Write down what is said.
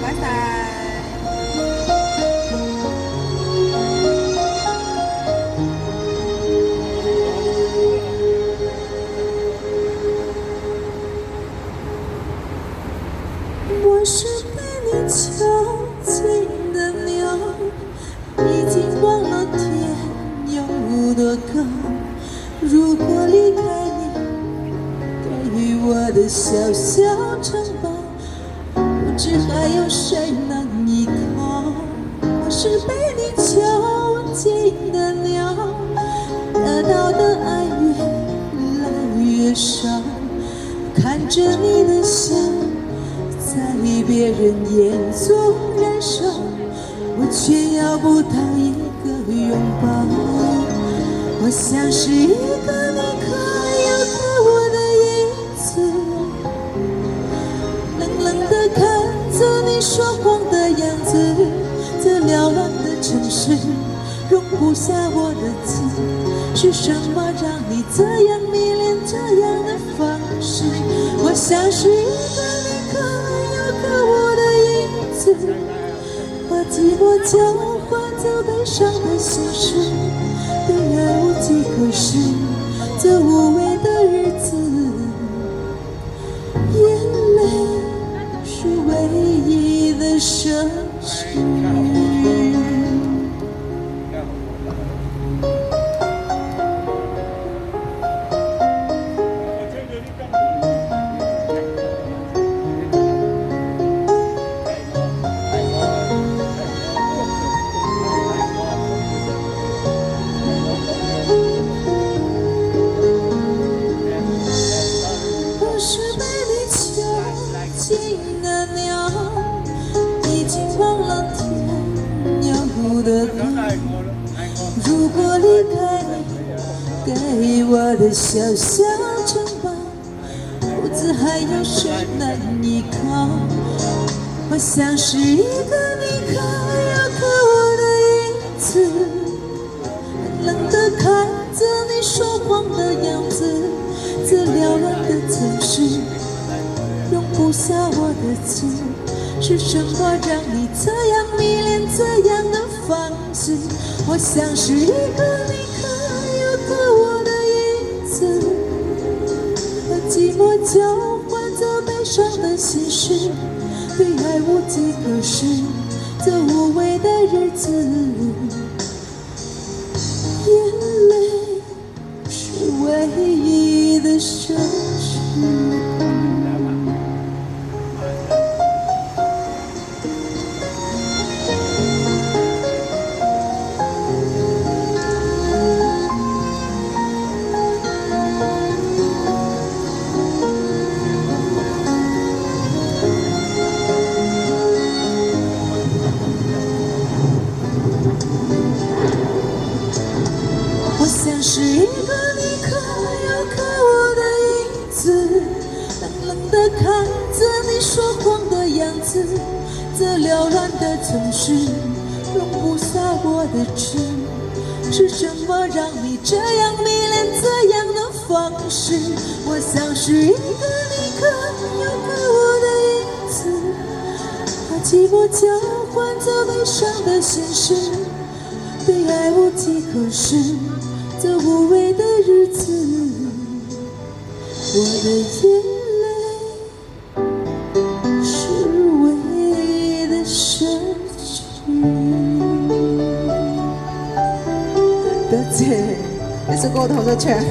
该晒。我是被你囚禁的鸟，已经忘了天有多高。如果离开你给予我的小小城堡，不知还有谁能依靠。我是被你囚禁的鸟，得到的爱越来越少，看着你的笑在别人眼中燃烧，我却要不到一个拥抱。我像是一个你可有可无的影子，冷冷地看着你说谎的样子。这缭乱的城市容不下我的字，是什么让你这样迷恋这样的方式？我像是一个你可有可无的影子，把寂寞交换着悲伤的心事，对爱无计可施。这无味的日子，眼泪是唯一的奢侈。情的鸟已经忘了天有多高。如果离开你给我的小小城堡，不知还有谁能依靠。我像是一个你可有可无的影子，冷冷地看着你说谎的样子。这缭乱的城市容不下我的字，是什么让你这样迷恋这样的方式？我像是一个你可有可无的影子，把寂寞交换着悲伤的心事，对爱无计可施。这无味的日子，眼泪是唯一的奢侈。我像是一个你可有可无的影子，冷冷地看着你说谎的样子。这缭乱的城市容不下我的痴，是什么让你这样迷恋这样的方式？我像是一个你可有可无的影子，把寂寞交换着悲伤的心事，对爱无计可施。这无味的日子，我的眼泪是唯一的奢侈。多謝，呢首歌我都好想唱。